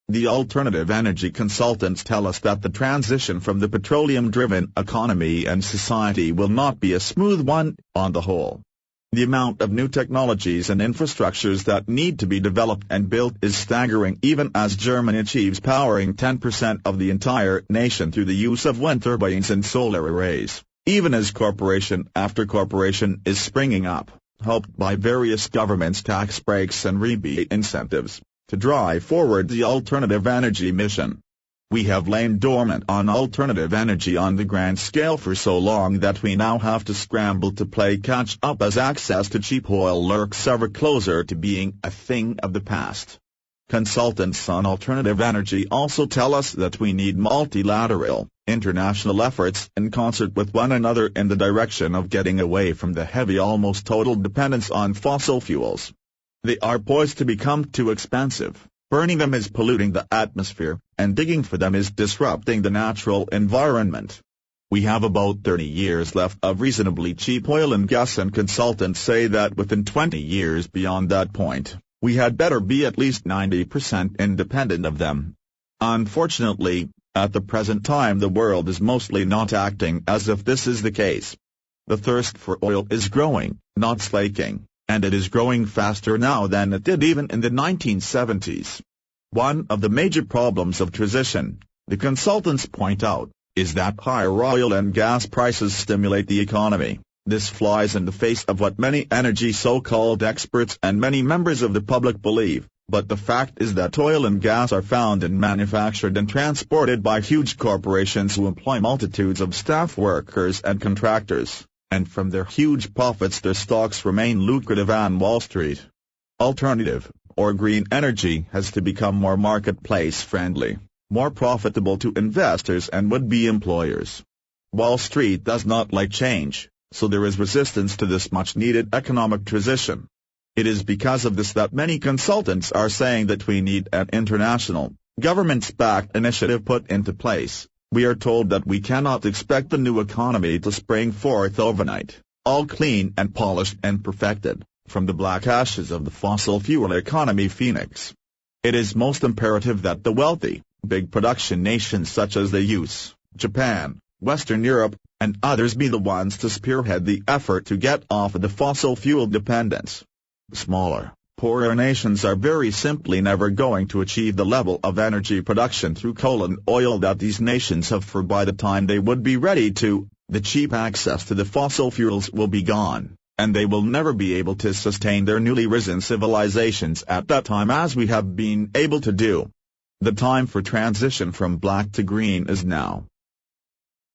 The alternative energy consultants tell us that the transition from the petroleum-driven economy and society will not be a smooth one, on the whole. The amount of new technologies and infrastructures that need to be developed and built is staggering, even as Germany achieves powering 10% of the entire nation through the use of wind turbines and solar arrays, even as corporation after corporation is springing up, helped by various governments' tax breaks and rebate incentives, to drive forward the alternative energy mission. We have lain dormant on alternative energy on the grand scale for so long that we now have to scramble to play catch-up as access to cheap oil lurks ever closer to being a thing of the past. Consultants on alternative energy also tell us that we need multilateral, international efforts in concert with one another in the direction of getting away from the heavy, almost total dependence on fossil fuels. They are poised to become too expensive. Burning them is polluting the atmosphere, and digging for them is disrupting the natural environment. We have about 30 years left of reasonably cheap oil and gas, and consultants say that within 20 years beyond that point, we had better be at least 90% independent of them. Unfortunately, at the present time the world is mostly not acting as if this is the case. The thirst for oil is growing, not slaking, and it is growing faster now than it did even in the 1970s. One of the major problems of transition, the consultants point out, is that higher oil and gas prices stimulate the economy. This flies in the face of what many energy so-called experts and many members of the public believe, but the fact is that oil and gas are found and manufactured and transported by huge corporations who employ multitudes of staff workers and contractors, and from their huge profits their stocks remain lucrative on Wall Street. Alternative, or green energy, has to become more marketplace-friendly, more profitable to investors and would-be employers. Wall Street does not like change, so there is resistance to this much-needed economic transition. It is because of this that many consultants are saying that we need an international, government-backed initiative put into place. We are told that we cannot expect the new economy to spring forth overnight, all clean and polished and perfected, from the black ashes of the fossil fuel economy phoenix. It is most imperative that the wealthy, big production nations such as the US, Japan, Western Europe, and others be the ones to spearhead the effort to get off of the fossil fuel dependence. Smaller, poorer nations are very simply never going to achieve the level of energy production through coal and oil that these nations have, for by the time they would be ready to, the cheap access to the fossil fuels will be gone, and they will never be able to sustain their newly risen civilizations at that time as we have been able to do. The time for transition from black to green is now.